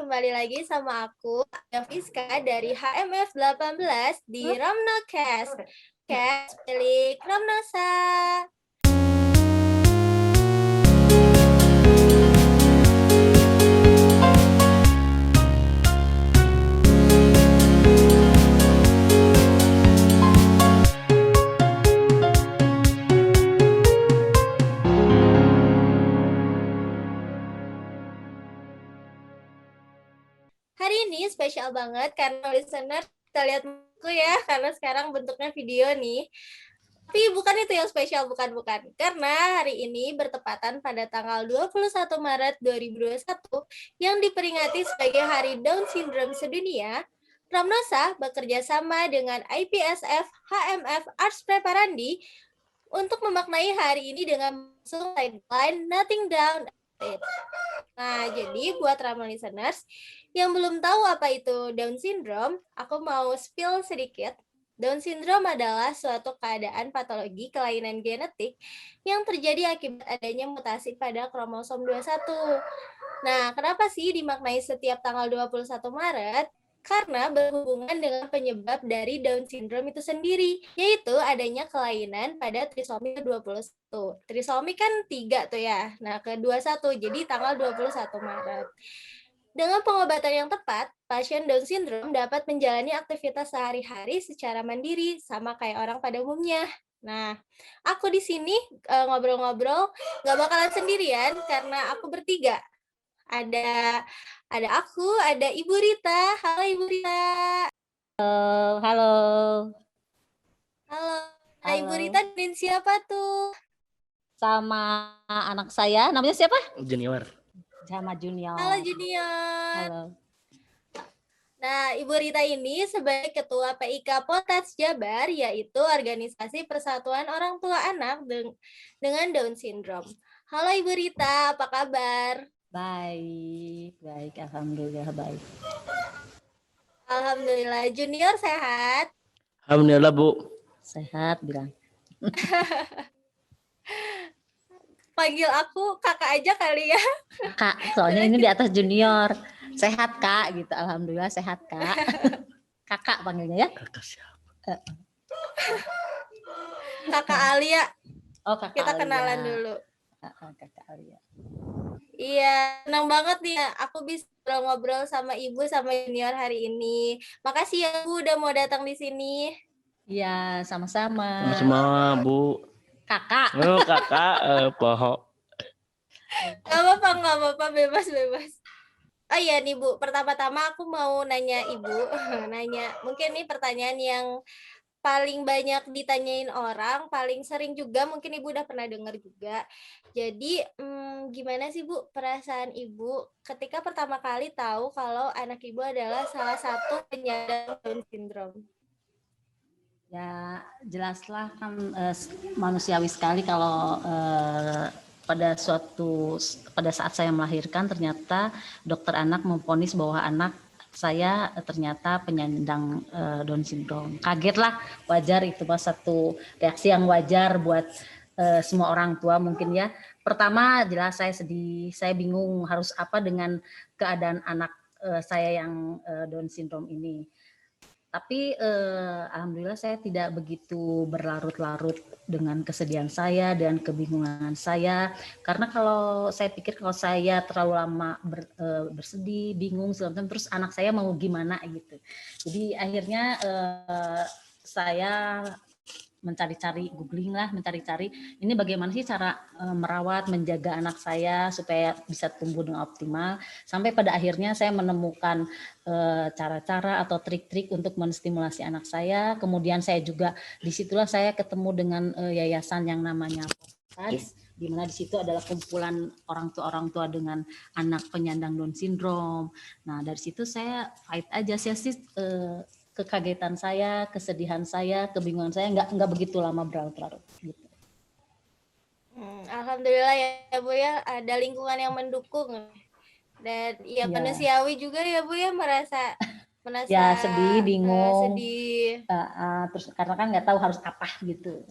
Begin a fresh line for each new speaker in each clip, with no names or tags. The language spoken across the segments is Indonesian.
kembali lagi sama aku, Fiska dari HMF 18 di Ramnocast. Cast milik Ramnosa. Hari ini spesial banget karena listener kita lihat aku ya, karena sekarang bentuknya video nih. Tapi bukan itu yang spesial, bukan. Karena hari ini bertepatan pada tanggal 21 Maret 2021 yang diperingati sebagai Hari Down Syndrome Sedunia. Ramnosa bekerja sama dengan IPSF HMF Arts Preparandi untuk memaknai hari ini dengan tagline Nothing Down. Nah, jadi buat Rama listeners yang belum tahu apa itu Down Syndrome, aku mau spill sedikit. Down Syndrome adalah suatu keadaan patologi kelainan genetik yang terjadi akibat adanya mutasi pada kromosom 21. Nah, kenapa sih dimaknai setiap tanggal 21 Maret? Karena berhubungan dengan penyebab dari Down Syndrome itu sendiri, yaitu adanya kelainan pada trisomi 21. Trisomi kan 3 tuh ya, nah ke-21, jadi tanggal 21 Maret. Dengan pengobatan yang tepat, pasien Down Syndrome dapat menjalani aktivitas sehari-hari secara mandiri, sama kayak orang pada umumnya. Nah, aku di sini ngobrol-ngobrol gak bakalan sendirian karena aku bertiga. Ada aku, ada Ibu Rita. Halo Ibu Rita.
Halo.
Halo. Nah, Ibu Rita dengan siapa tuh?
Sama anak saya, namanya siapa?
Junior.
Sama Junior.
Halo Junior.
Halo.
Nah, Ibu Rita ini sebagai Ketua PIK Potats Jabar, yaitu Organisasi Persatuan Orang Tua Anak dengan Down Syndrome. Halo Ibu Rita, apa kabar?
Baik, alhamdulillah baik.
Alhamdulillah. Junior sehat?
Alhamdulillah Bu.
Sehat bilang.
Panggil aku kakak aja kali ya.
Kak, soalnya ini di atas Junior. Sehat Kak gitu, alhamdulillah sehat Kak. Kakak panggilnya ya.
Kakak siapa?
Kakak Alia.
Oh Kakak
Kita
Alia.
kenalan dulu.
Kakak Alia.
Iya, senang banget nih aku bisa ngobrol sama Ibu sama Junior hari ini. Makasih ya Bu udah mau datang di sini.
Iya, sama-sama.
Sama Bu.
Kakak.
Oh kakak, poho.
Gak apa-apa, bebas. Oh iya nih Bu, pertama-tama aku mau nanya Ibu, mungkin nih pertanyaan yang paling banyak ditanyain orang, paling sering juga mungkin Ibu udah pernah dengar juga. Jadi gimana sih Bu perasaan Ibu ketika pertama kali tahu kalau anak Ibu adalah salah satu penyandang Down syndrome?
Ya jelaslah kan manusiawi sekali kalau pada saat saya melahirkan ternyata dokter anak memvonis bahwa anak saya ternyata penyandang Down syndrome. Kaget lah, wajar itu mas, satu reaksi yang wajar buat semua orang tua mungkin ya. Pertama jelas saya sedih, saya bingung harus apa dengan keadaan anak saya yang Down syndrome ini. Tapi alhamdulillah saya tidak begitu berlarut-larut dengan kesedihan saya dan kebingungan saya, karena kalau saya pikir kalau saya terlalu lama bersedih, bingung segala macam, terus anak saya mau gimana gitu. Jadi akhirnya saya mencari-cari, mencari-cari ini bagaimana sih cara merawat, menjaga anak saya supaya bisa tumbuh dengan optimal. Sampai pada akhirnya saya menemukan cara-cara atau trik-trik untuk menstimulasi anak saya. Kemudian saya juga disitulah saya ketemu dengan yayasan yang namanya Potats, di mana di situ adalah kumpulan orang tua dengan anak penyandang Down syndrome. Nah dari situ saya fight aja sih. Kekagetan saya, kesedihan saya, kebingungan saya nggak begitu lama berlarut-larut gitu.
Alhamdulillah ya Bu ya, ada lingkungan yang mendukung dan ya manusiawi juga ya Bu ya, merasa
ya sedih, bingung,
sedih.
Terus karena kan nggak tahu harus apa gitu.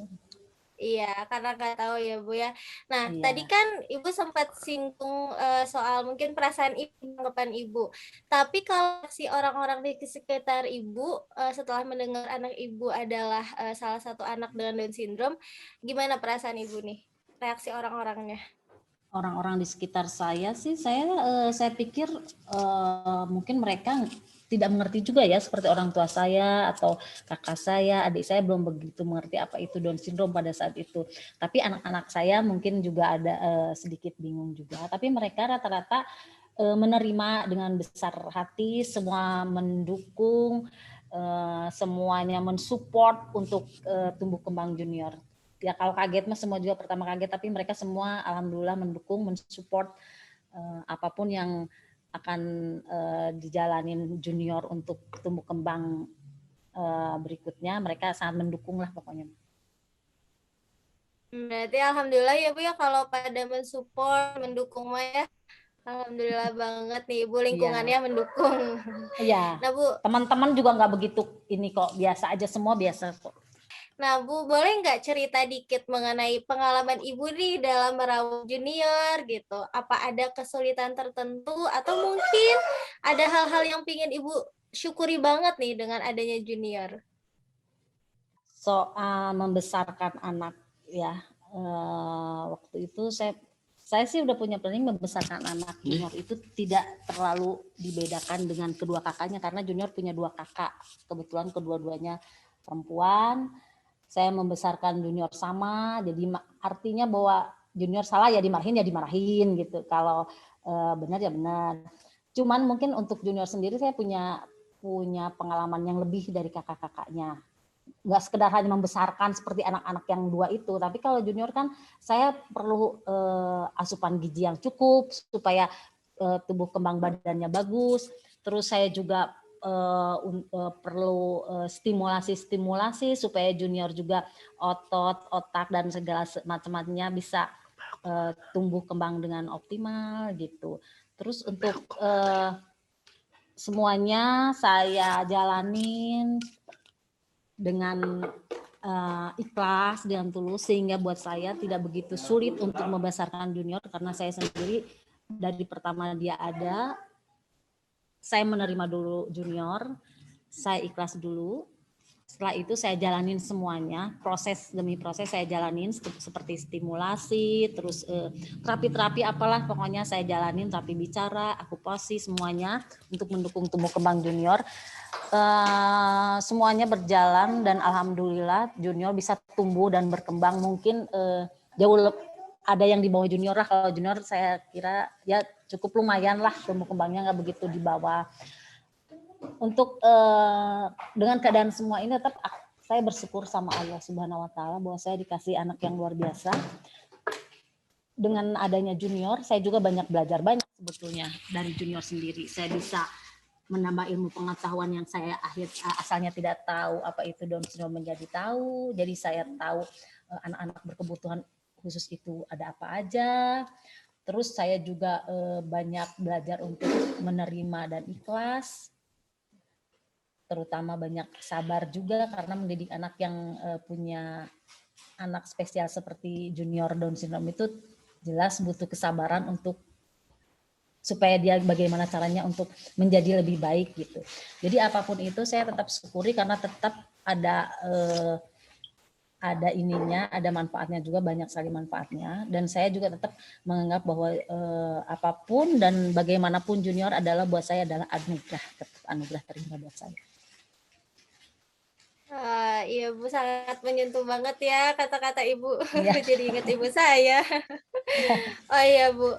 Iya, karena nggak tahu ya Bu ya. Nah, tadi
Iya.
kan Ibu sempat singgung soal mungkin perasaan Ibu, tanggapan Ibu. Tapi kalau si orang-orang di sekitar Ibu setelah mendengar anak Ibu adalah salah satu anak dengan Down syndrome, gimana perasaan Ibu nih? Reaksi orang-orangnya?
Orang-orang di sekitar saya sih, saya pikir mungkin mereka tidak mengerti juga ya, seperti orang tua saya atau kakak saya, adik saya belum begitu mengerti apa itu Down syndrome pada saat itu. Tapi anak-anak saya mungkin juga ada sedikit bingung juga. Tapi mereka rata-rata menerima dengan besar hati, semua mendukung, semuanya mensupport untuk tumbuh kembang junior. Ya kalau kaget mah semua juga pertama kaget, tapi mereka semua alhamdulillah mendukung, mensupport apapun yang akan dijalanin junior untuk tumbuh kembang berikutnya, mereka sangat mendukung lah pokoknya.
Berarti alhamdulillah ya Bu ya kalau pada mensupport, mendukung mah ya. Alhamdulillah banget nih Ibu, lingkungannya
Iya,
mendukung.
iya.
Nah Bu,
Teman-teman juga nggak begitu ini kok, biasa aja, semua biasa kok.
Nah, Bu, boleh nggak cerita dikit mengenai pengalaman Ibu nih dalam merawat junior gitu? Apa ada kesulitan tertentu atau mungkin ada hal-hal yang pingin Ibu syukuri banget nih dengan adanya junior?
Soal membesarkan anak ya, waktu itu saya sih udah punya planning membesarkan anak junior itu tidak terlalu dibedakan dengan kedua kakaknya, karena junior punya 2 kakak, kebetulan kedua-duanya perempuan. Saya membesarkan junior sama, jadi artinya bahwa junior salah ya dimarahin gitu, kalau benar ya benar. Cuman mungkin untuk junior sendiri saya punya pengalaman yang lebih dari kakak-kakaknya, nggak sekedar hanya membesarkan seperti anak-anak yang 2 itu, tapi kalau junior kan saya perlu asupan gizi yang cukup supaya tumbuh kembang badannya bagus. Terus saya juga perlu stimulasi supaya junior juga otot, otak dan segala macam-macamnya bisa tumbuh kembang dengan optimal gitu. Terus untuk semuanya saya jalanin dengan ikhlas, dengan tulus, sehingga buat saya tidak begitu sulit untuk membesarkan junior, karena saya sendiri dari pertama dia ada, saya menerima dulu junior, saya ikhlas dulu. Setelah itu saya jalanin semuanya, proses demi proses saya jalanin, seperti stimulasi, terus terapi-terapi apalah pokoknya saya jalanin, terapi bicara, akupasi, semuanya untuk mendukung tumbuh kembang junior. Semuanya berjalan dan alhamdulillah junior bisa tumbuh dan berkembang. Mungkin jauh ada yang di bawah junior lah. Kalau junior saya kira ya cukup lumayan lah tumbuh kembangnya, nggak begitu di bawah. Untuk dengan keadaan semua ini tetap saya bersyukur sama Allah Subhanahu Wa Taala bahwa saya dikasih anak yang luar biasa. Dengan adanya junior, saya juga banyak belajar banyak sebetulnya dari junior sendiri. Saya bisa menambah ilmu pengetahuan yang saya asalnya tidak tahu apa itu Down syndrome, menjadi tahu. Jadi saya tahu anak-anak berkebutuhan khusus itu ada apa aja. Terus saya juga banyak belajar untuk menerima dan ikhlas. Terutama banyak sabar juga, karena mendidik anak yang punya anak spesial seperti junior Down syndrome itu jelas butuh kesabaran untuk supaya dia bagaimana caranya untuk menjadi lebih baik gitu. Jadi apapun itu saya tetap syukuri karena tetap ada ininya, ada manfaatnya juga, banyak sekali manfaatnya. Dan saya juga tetap menganggap bahwa apapun dan bagaimanapun junior adalah buat saya adalah anugerah, tetap anugerah terindah buat saya.
Iya Bu, sangat menyentuh banget ya kata-kata Ibu.
Iya.
Jadi inget ibu saya. Oh iya Bu,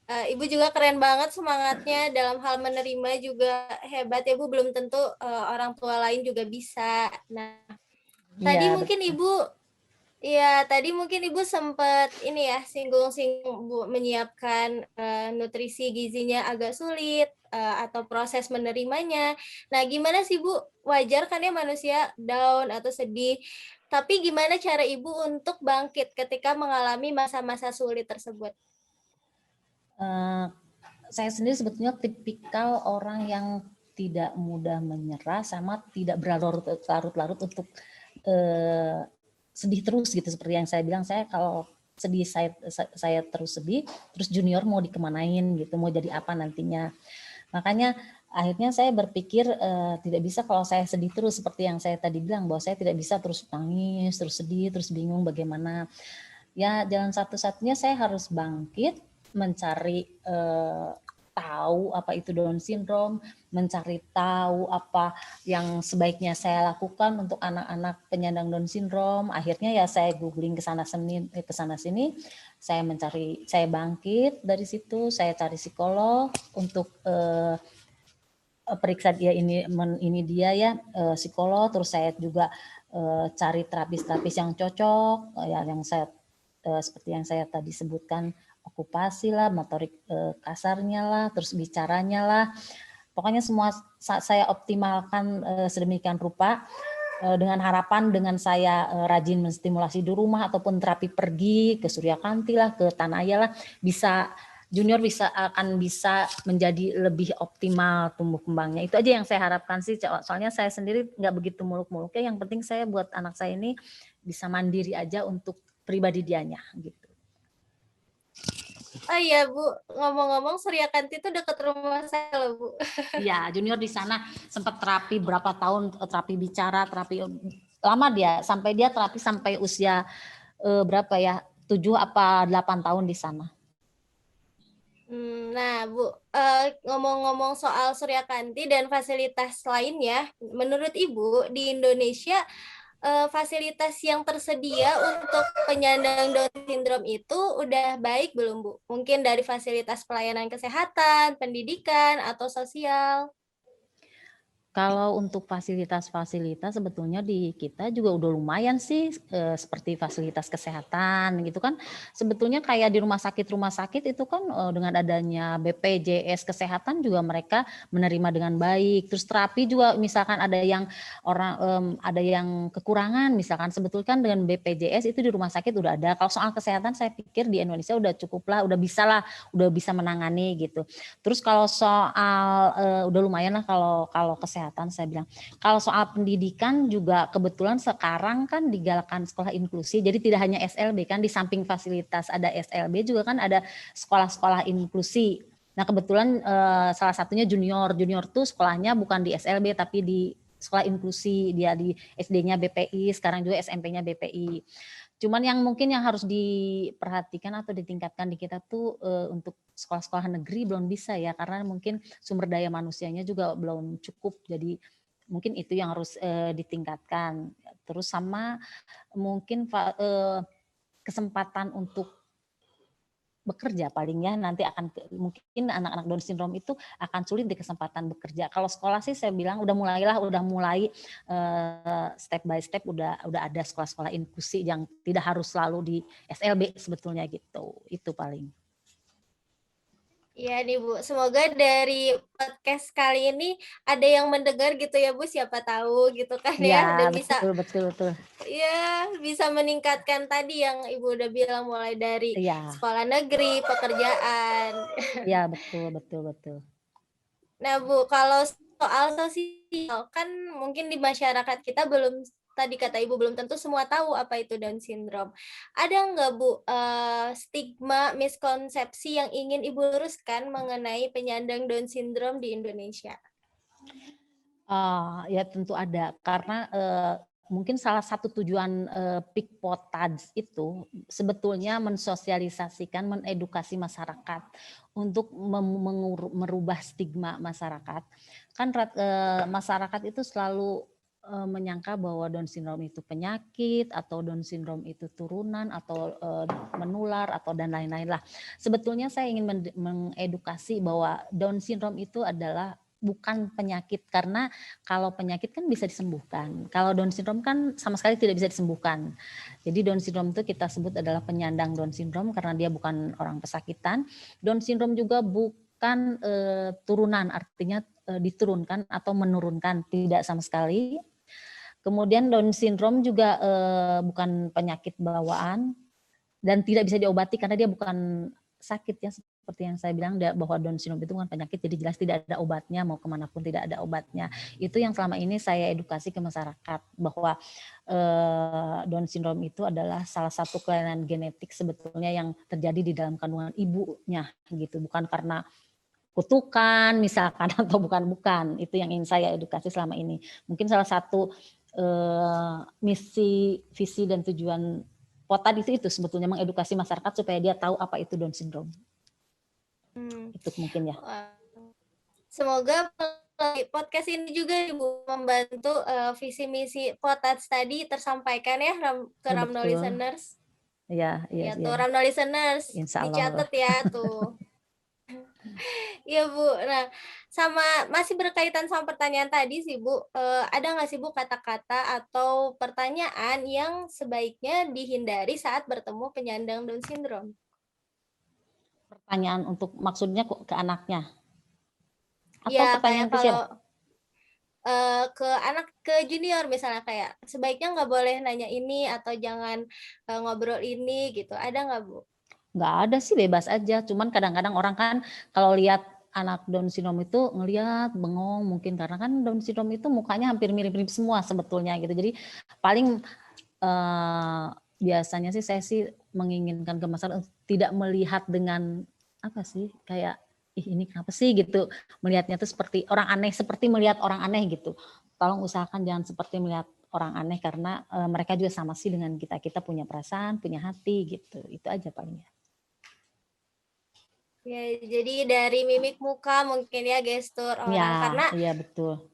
Ibu juga keren banget semangatnya dalam hal menerima, juga hebat ya Bu, belum tentu orang tua lain juga bisa. Nah, tadi
Iya,
mungkin
betul.
Ibu Iya, tadi mungkin Ibu sempat ini ya, singgung-singgung Bu, menyiapkan nutrisi gizinya agak sulit atau proses menerimanya. Nah, gimana sih Bu? Wajar kan ya manusia down atau sedih. Tapi gimana cara Ibu untuk bangkit ketika mengalami masa-masa sulit tersebut?
Saya sendiri sebetulnya tipikal orang yang tidak mudah menyerah sama tidak berlarut-larut untuk sedih terus gitu, seperti yang saya bilang, saya kalau sedih saya terus sedih, terus junior mau dikemanain gitu, mau jadi apa nantinya. Makanya akhirnya saya berpikir tidak bisa kalau saya sedih terus, seperti yang saya tadi bilang bahwa saya tidak bisa terus nangis, terus sedih, terus bingung bagaimana. Ya jalan satu-satunya saya harus bangkit, mencari tahu apa itu Down syndrome, mencari tahu apa yang sebaiknya saya lakukan untuk anak-anak penyandang Down syndrome. Akhirnya ya saya googling ke sana sini, saya bangkit dari situ, saya cari psikolog untuk periksa dia ini dia ya, psikolog, terus saya juga cari terapis yang cocok, ya yang saya seperti yang saya tadi sebutkan, okupasi lah, motorik kasarnya lah, terus bicaranya lah. Pokoknya semua saya optimalkan sedemikian rupa dengan harapan dengan saya rajin menstimulasi di rumah ataupun terapi pergi ke Suryakanti lah, ke Tanaya lah, junior akan bisa menjadi lebih optimal tumbuh kembangnya. Itu aja yang saya harapkan sih, soalnya saya sendiri nggak begitu muluk-muluk ya, yang penting saya buat anak saya ini bisa mandiri aja untuk pribadi dianya gitu.
Oh iya Bu, ngomong-ngomong Suryakanti itu dekat rumah saya loh Bu.
Iya, junior di sana sempat terapi berapa tahun, terapi bicara, terapi lama dia terapi sampai usia berapa ya, 7 apa 8 tahun di sana.
Nah Bu, ngomong-ngomong soal Suryakanti dan fasilitas lainnya, menurut Ibu di Indonesia fasilitas yang tersedia untuk penyandang Down syndrome itu udah baik belum Bu? Mungkin dari fasilitas pelayanan kesehatan, pendidikan, atau sosial?
Kalau untuk fasilitas-fasilitas sebetulnya di kita juga udah lumayan sih, seperti fasilitas kesehatan gitu kan. Sebetulnya kayak di rumah sakit itu kan dengan adanya BPJS Kesehatan juga mereka menerima dengan baik. Terus terapi juga misalkan ada yang ada yang kekurangan misalkan, sebetulnya kan dengan BPJS itu di rumah sakit udah ada. Kalau soal kesehatan saya pikir di Indonesia udah cukup lah, udah bisa menangani gitu. Terus kalau soal udah lumayan lah kalau kesehatan saya bilang. Kalau soal pendidikan juga kebetulan sekarang kan digalakkan sekolah inklusi. Jadi tidak hanya SLB kan, di samping fasilitas ada SLB juga kan ada sekolah-sekolah inklusi. Nah kebetulan salah satunya junior tuh sekolahnya bukan di SLB tapi di sekolah inklusi, dia di SD-nya BPI, sekarang juga SMP-nya BPI. Cuman yang mungkin yang harus diperhatikan atau ditingkatkan di kita tuh untuk sekolah-sekolah negeri belum bisa ya, karena mungkin sumber daya manusianya juga belum cukup. Jadi mungkin itu yang harus ditingkatkan. Terus sama mungkin kesempatan untuk bekerja palingnya nanti mungkin anak-anak Down syndrome itu akan sulit di kesempatan bekerja. Kalau sekolah sih saya bilang udah mulai step by step udah ada sekolah-sekolah inklusi yang tidak harus selalu di SLB sebetulnya gitu. Itu paling.
Iya nih Bu, semoga dari podcast kali ini ada yang mendengar gitu ya Bu, siapa tahu gitu kan ya,
Iya,
dan bisa
betul.
ya bisa meningkatkan tadi yang Ibu udah bilang mulai dari
Iya.
sekolah negeri, pekerjaan.
Iya, betul.
Nah Bu, kalau soal sosial kan mungkin di masyarakat kita belum, tadi kata Ibu belum tentu semua tahu apa itu Down syndrome. Ada nggak Bu stigma, miskonsepsi yang ingin Ibu luruskan mengenai penyandang Down syndrome di Indonesia?
Ya tentu ada, karena mungkin salah satu tujuan Pikpotads itu sebetulnya mensosialisasikan, mengedukasi masyarakat untuk merubah stigma masyarakat. Kan masyarakat itu selalu menyangka bahwa Down syndrome itu penyakit atau Down syndrome itu turunan atau menular atau dan lain-lain lah. Sebetulnya saya ingin mengedukasi bahwa Down syndrome itu adalah bukan penyakit, karena kalau penyakit kan bisa disembuhkan. Kalau Down syndrome kan sama sekali tidak bisa disembuhkan. Jadi Down syndrome itu kita sebut adalah penyandang Down syndrome karena dia bukan orang pesakitan. Down syndrome juga bukan turunan, artinya diturunkan atau menurunkan, tidak sama sekali. Kemudian Down syndrome juga bukan penyakit bawaan dan tidak bisa diobati karena dia bukan sakit yang seperti yang saya bilang bahwa Down syndrome itu bukan penyakit, jadi jelas tidak ada obatnya, mau kemanapun tidak ada obatnya. Itu yang selama ini saya edukasi ke masyarakat bahwa Down syndrome itu adalah salah satu kelainan genetik sebetulnya yang terjadi di dalam kandungan ibunya gitu, bukan karena kutukan misalkan atau bukan. Itu yang ingin saya edukasi selama ini. Mungkin salah satu misi, visi dan tujuan Potad itu sebetulnya mengedukasi masyarakat supaya dia tahu apa itu Down syndrome. Itu mungkin ya.
Semoga podcast ini juga Ibu membantu visi misi Potad tadi tersampaikan ya ke Ramno listeners.
Iya.
Tuh Ramno listeners, dicatat ya tuh. Iya Bu. Nah, masih berkaitan sama pertanyaan tadi sih Bu. Ada nggak sih Bu kata-kata atau pertanyaan yang sebaiknya dihindari saat bertemu penyandang Down syndrome?
Pertanyaan untuk maksudnya ke anaknya? Atau
ya,
pertanyaan
kayak kalau ke junior misalnya kayak sebaiknya nggak boleh nanya ini atau jangan ngobrol ini gitu. Ada nggak Bu?
Nggak ada sih, bebas aja. Cuman kadang-kadang orang kan kalau lihat anak Down syndrome itu ngelihat bengong mungkin karena kan Down syndrome itu mukanya hampir mirip-mirip semua sebetulnya gitu. Jadi paling biasanya sih saya sih menginginkan ke masyarakat tidak melihat dengan apa sih kayak ini kenapa sih gitu, melihatnya tuh seperti orang aneh, seperti melihat orang aneh gitu. Tolong usahakan jangan seperti melihat orang aneh karena mereka juga sama sih dengan kita punya perasaan, punya hati gitu. Itu aja palingnya.
Ya, jadi dari mimik muka mungkin ya gestur orang
Ya,
karena
iya betul.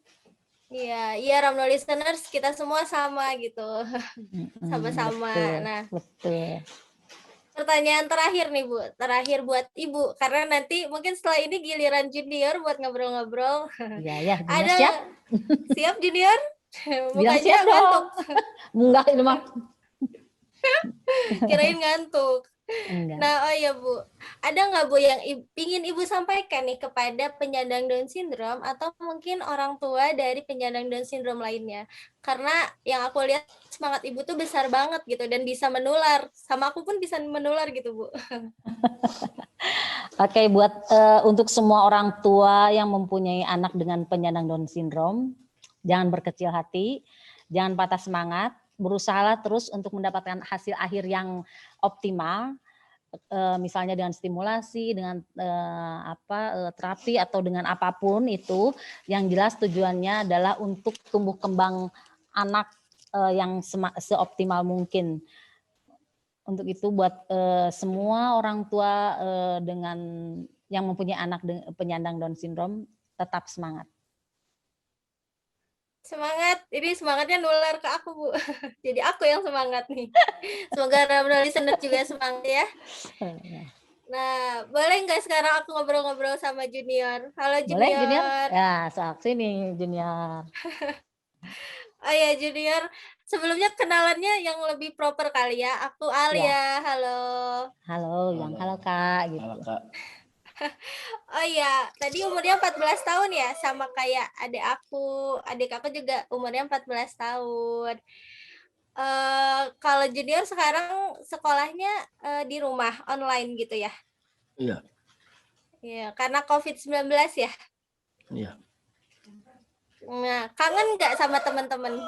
Iya Ramno listeners kita semua sama gitu. Sama-sama.
Betul,
Nah,
betul.
Pertanyaan terakhir nih Bu, terakhir buat Ibu karena nanti mungkin setelah ini giliran junior buat ngobrol-ngobrol.
Iya, junior
Ada
siap?
Siap junior?
Bilang
Mukanya
siap
ngantuk.
Enggak, ini mah.
Kirain ngantuk.
Enggak.
Nah, oh ya Bu, ada nggak Bu yang ingin Ibu sampaikan nih kepada penyandang Down syndrome atau mungkin orang tua dari penyandang Down syndrome lainnya? Karena yang aku lihat semangat Ibu tuh besar banget gitu dan bisa menular. Sama aku pun bisa menular gitu Bu.
Oke, buat untuk semua orang tua yang mempunyai anak dengan penyandang Down syndrome, jangan berkecil hati, jangan patah semangat, berusahalah terus untuk mendapatkan hasil akhir yang optimal, misalnya dengan stimulasi, dengan terapi atau dengan apapun itu, yang jelas tujuannya adalah untuk tumbuh kembang anak yang seoptimal mungkin. Untuk itu buat semua orang tua dengan yang mempunyai anak penyandang Down syndrome tetap semangat.
Semangat, ini semangatnya nular ke aku Bu. Jadi aku yang semangat nih. Semoga Ramno listener juga semangat ya. Nah, boleh nggak sekarang aku ngobrol-ngobrol sama Junior? Halo Junior.
Boleh Junior? Ya, sok sini Junior.
Oh ya Junior, sebelumnya kenalannya yang lebih proper kali ya. Aku Alia, ya. Halo.
Halo, yang halo Kak gitu.
Halo Kak.
Oh iya, tadi umurnya 14 tahun ya, sama kayak adik aku. Adik aku juga umurnya 14 tahun. Kalau Junior sekarang sekolahnya di rumah, online gitu ya?
Iya.
Iya, karena COVID-19 ya?
Iya.
Nah, kangen nggak sama teman-teman?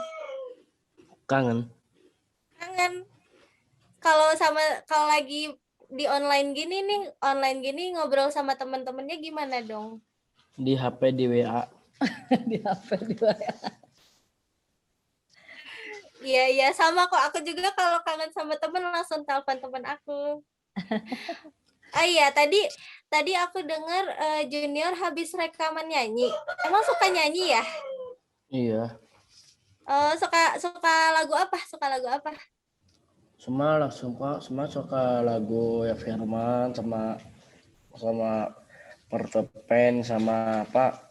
Kangen.
Kangen. Kalau lagi di online gini ngobrol sama teman-temannya gimana dong?
Di HP, di WA.
Di HP di WA.
Iya, sama kok. Aku juga kalau kangen sama temen langsung telepon temen aku. Oh iya, tadi aku dengar Junior habis rekaman nyanyi. Emang suka nyanyi ya?
Iya.
Suka lagu apa?
Semua suka lagu ya Firman sama Pertepen sama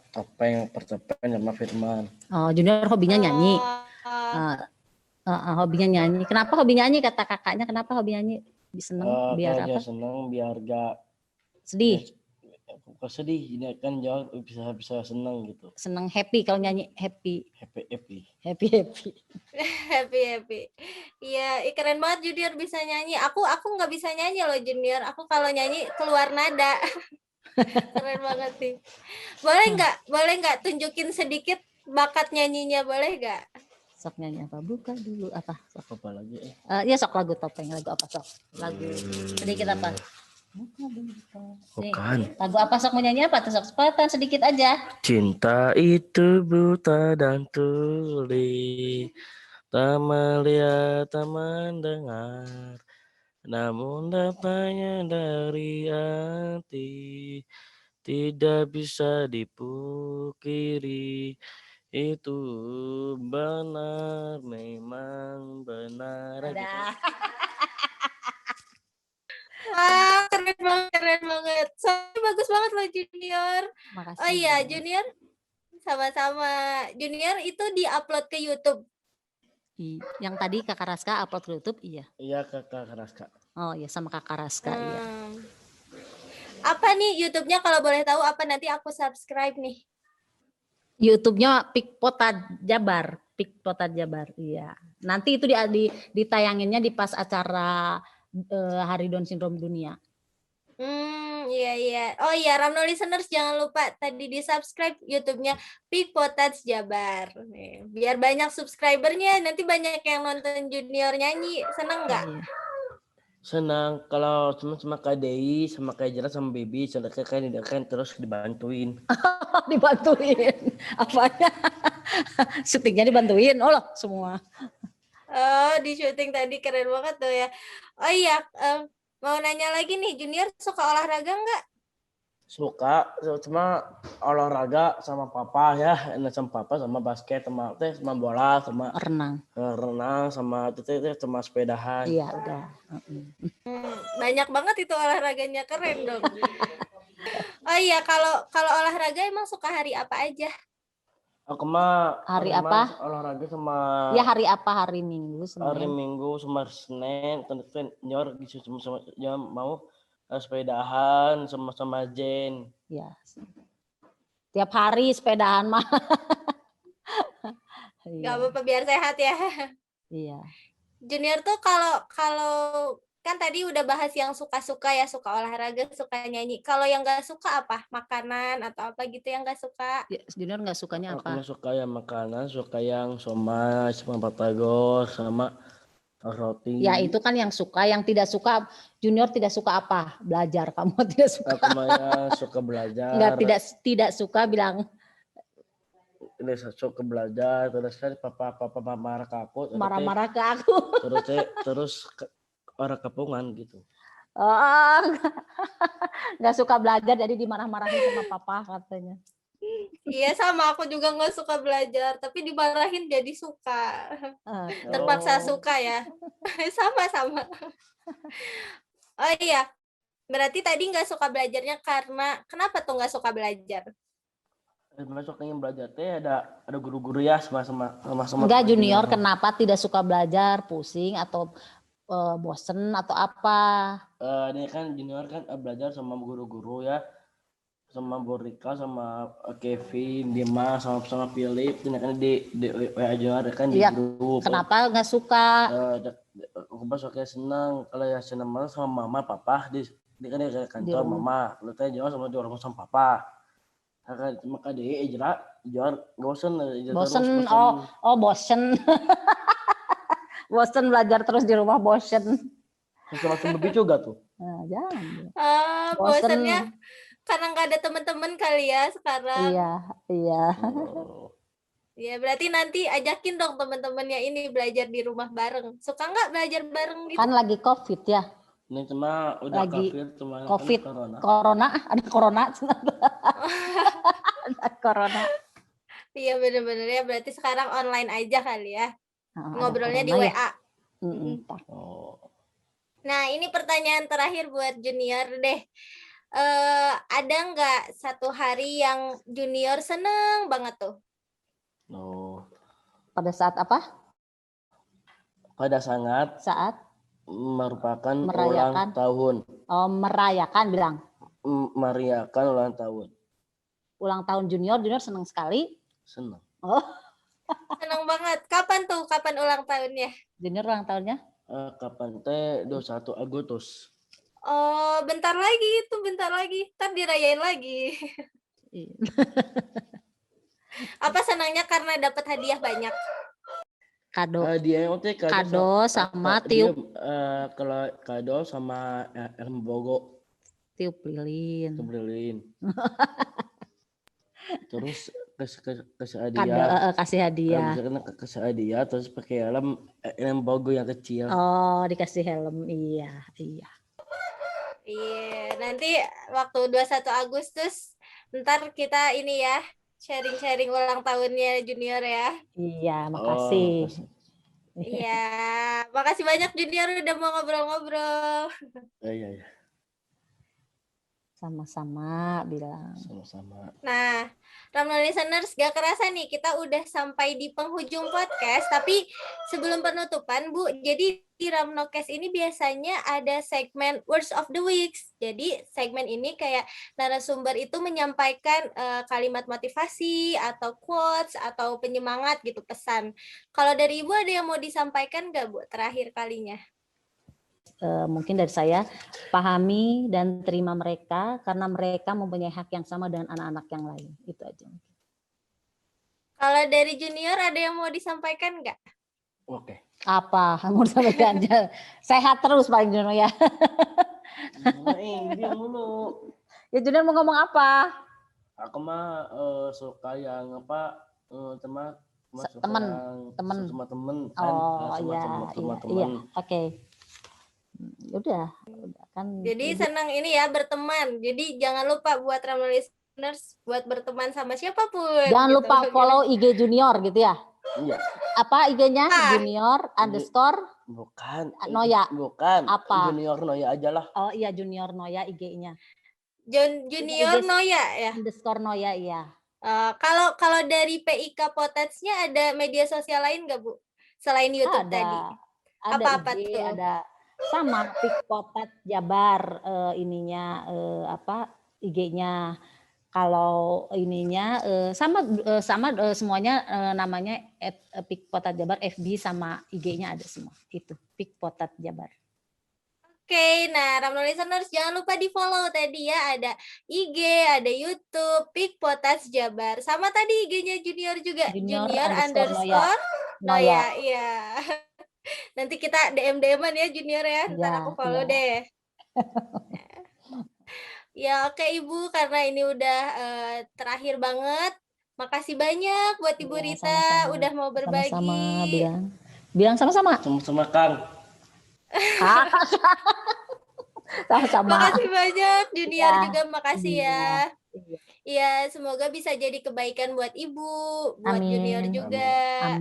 Topeng Pertepen sama Firman.
Oh, Junior hobinya nyanyi. Hobinya nyanyi. Kenapa hobi nyanyi kata kakaknya? Kenapa hobi nyanyi? Seneng biar apa?
Seneng biar gak
sedih.
Bukan sedih, ini kan jauh bisa seneng gitu.
Seneng happy kalau nyanyi happy.
Happy.
Happy.
Happy. Iya, keren banget Junior bisa nyanyi. Aku nggak bisa nyanyi loh Junior. Aku kalau nyanyi keluar nada. Keren banget sih. Boleh nggak tunjukin sedikit bakat nyanyinya, boleh nggak?
Sok nyanyi apa? Buka dulu apa? Sok.
Apa lagi?
Ya sok lagu topeng, lagu apa sok? Lagu sedikit apa? Buka dulu. Nih,
Bukan.
lagu apa sok mau nyanyi apa? Tuh sok sepatan sedikit aja.
Cinta itu buta dan tuli, tak melihat, tak mendengar, namun datangnya dari hati, tidak bisa dipungkiri. Itu benar, memang benar.
Ada.
Wah, keren banget. Soalnya bagus banget loh Junior.
Makasih.
Oh iya, Junior sama-sama. Junior itu diupload ke YouTube.
Yang tadi Kakak Raska upload ke YouTube, iya.
Iya Kakak Raska.
Oh iya sama Kakak Raska, iya.
Apa nih YouTube-nya kalau boleh tahu apa, nanti aku subscribe nih.
YouTube-nya Pikpota Jabar, iya. Nanti itu ditayanginnya di pas acara Hari Down Syndrome Dunia.
Iya. Oh iya, Ramno listeners jangan lupa tadi di subscribe YouTube-nya Pikpotats Jabar. Nih, biar banyak subscribernya, nanti banyak yang nonton Junior nyanyi. Seneng nggak?
Iya.
Senang kalau sama Kak Dei, sama Kak Jera, sama Baby, kan terus dibantuin.
Dibantuin apanya? Syutingnya dibantuin, oh loh semua.
Oh, di syuting tadi keren banget tuh ya. Oh iya, mau nanya lagi nih, Junior suka olahraga nggak?
Suka, cuma olahraga sama papa ya, sama papa, sama basket, sama bola, sama renang, sama sama sepedahan.
Iya udah.
Banyak banget itu olahraganya, keren dong. Oh iya, kalau olahraga emang suka hari apa aja?
Aku mah
hari apa?
Olahraga sama.
Ya hari apa? Hari Minggu, Senin.
Hari Minggu sama Senin, kan nyor sama mau sepedahan sama Jen.
Ya. Tiap hari sepedahan mah.
Gak apa-apa biar sehat ya.
Iya.
Junior tuh kalau kan tadi udah bahas yang suka-suka ya, suka olahraga, suka nyanyi. Kalau yang nggak suka apa? Makanan atau apa gitu yang nggak suka?
Ya, Junior nggak sukanya apa?
Aku suka yang makanan, suka yang somai, sama batagor, sama roti.
Ya itu kan yang suka, yang tidak suka. Junior tidak suka apa? Belajar. Kamu tidak suka.
Aku mah suka belajar.
Enggak, tidak suka bilang.
Tidak suka belajar, terus kan papa marah ke aku.
Marah-marah ke aku.
Terus orang kepungan gitu.
Oh, nggak suka belajar jadi dimarah-marahin sama papa katanya.
Iya sama, aku juga nggak suka belajar, tapi dimarahin jadi suka. Terpaksa suka ya. Sama. Oh iya, berarti tadi nggak suka belajarnya karena kenapa tuh nggak suka belajar?
Masuknya belajar teh ada guru-guru ya sama.
Enggak Junior, kenapa tidak suka belajar? Pusing atau bosen atau apa?
Ini kan Junior kan belajar sama guru-guru ya, sama Borika, sama Kevin, Dimas, sama Philip. Ini kan di WA Junior kan di grup.
Kenapa nggak suka?
Aku pas oke senang kalau ya senang sama mama papa di kan di kantor mama. Kalau teh Junior sama orang sama papa. Maka dia Junior bosen.
Bosen. Bosen. Bosen belajar terus di rumah, bosen.
Macam lebih juga tuh.
Nah, jangan.
Bosennya karena nggak ada teman-teman kali ya sekarang.
Iya.
Ya berarti nanti ajakin dong teman-temannya ini belajar di rumah bareng. Suka nggak belajar bareng gitu?
Kan lagi COVID ya.
Ini cuma udah
COVID. Corona. Ada corona. Ada corona.
Iya benar-benar ya. Berarti sekarang online aja kali ya. Ngobrolnya di WA. Nah ini pertanyaan terakhir buat Junior deh. Ada nggak satu hari yang Junior seneng banget tuh?
Pada saat apa?
Pada saat merupakan
merayakan
ulang tahun.
Merayakan bilang.
Merayakan ulang tahun.
Ulang tahun Junior senang sekali.
Senang.
Senang banget. Kapan kapan ulang tahunnya?
Junior ulang tahunnya?
Kapan teh 21 Agustus.
Oh, bentar lagi. Ntar dirayain lagi. Apa senangnya karena dapat hadiah banyak?
Kado.
Dia teh
Kado sama
dia,
tiup
kalau kado sama helm bogo
lilin.
lilin. Terus kasih
Kado
hadiah.
kasih
Kalau
hadiah.
misalkan kasih hadiah terus pakai helm bogo yang kecil.
Oh, dikasih helm. Iya.
Iya, nanti waktu 21 Agustus ntar kita ini ya, sharing-sharing ulang tahunnya Junior ya.
Iya,
Oh,
makasih.
Iya, makasih banyak Junior udah mau ngobrol-ngobrol.
Iya.
Sama-sama bilang.
Sama-sama.
Nah, Ramno listeners, gak kerasa nih kita udah sampai di penghujung podcast. Tapi sebelum penutupan, Bu, jadi di Ramnocast ini biasanya ada segmen Words of the Week. Jadi segmen ini kayak narasumber itu menyampaikan kalimat motivasi atau quotes atau penyemangat gitu, pesan. Kalau dari Ibu ada yang mau disampaikan nggak, Bu, terakhir kalinya?
Mungkin dari saya, pahami dan terima mereka karena mereka mempunyai hak yang sama dengan anak-anak yang lain. Itu aja.
Kalau dari Junior ada yang mau disampaikan nggak?
Oke.
Apa? Mau disampaikan aja. Sehat terus paling Junior ya.
Dia mulu.
Ya Junior mau ngomong apa?
Aku mah suka yang apa teman
temen.
Oh
iya. Oke. Udah kan.
Jadi senang ini ya berteman. Jadi jangan lupa buat Ramno listeners buat berteman sama siapapun.
Jangan
gitu.
lupa follow IG Junior gitu ya.
Iya.
Apa IG-nya? Junior underscore
bukan
Noya.
Bukan.
Apa?
Junior Noya aja lah.
Oh iya Junior Noya IG-nya.
Junior Noya ya.
Underscore Noya iya.
Kalau dari PIK Potetsnya ada media sosial lain nggak, Bu? Selain YouTube tadi.
Ada
Apa-apa
IG,
tuh?
ada sama Pik Potet Jabar ininya IG-nya. Kalau ininya sama semuanya namanya Pik Potet Jabar, FB sama IG-nya ada semua. Itu Pik Potet Jabar.
Oke, nah Ramno listeners jangan lupa di follow tadi ya, ada IG, ada YouTube, Pik Potats Jabar. Sama tadi IG-nya Junior juga, Junior underscore Noya. Iya. Nanti kita DM-an ya Junior ya, ntar aku follow deh. Ya oke Ibu, karena ini udah terakhir banget. Makasih banyak buat Ibu Rita sama-sama. Udah mau berbagi.
Sama-sama bilang sama-sama.
Sama-sama Kang.
Sama-sama.
Makasih banyak Junior juga makasih ya. Iya, semoga bisa jadi kebaikan buat Ibu, buat Junior juga.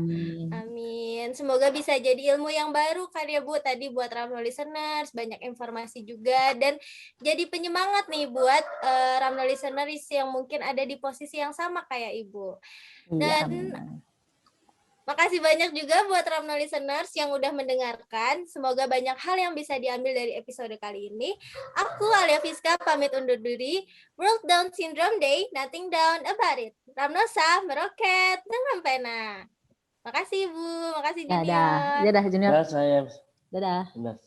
Amin. Semoga bisa jadi ilmu yang baru kan ya Bu, tadi buat Ramno listeners, banyak informasi juga dan jadi penyemangat nih buat Ramno listeners yang mungkin ada di posisi yang sama kayak Ibu. Dan makasih banyak juga buat Ramno listeners yang udah mendengarkan. Semoga banyak hal yang bisa diambil dari episode kali ini. Aku Alia Fiska pamit undur diri. World Down Syndrome Day, nothing down about it. Ramnosa meroket dengan pena. Makasih Ibu, makasih Junior.
Dadah Junior.
Dadah saya.
Dadah.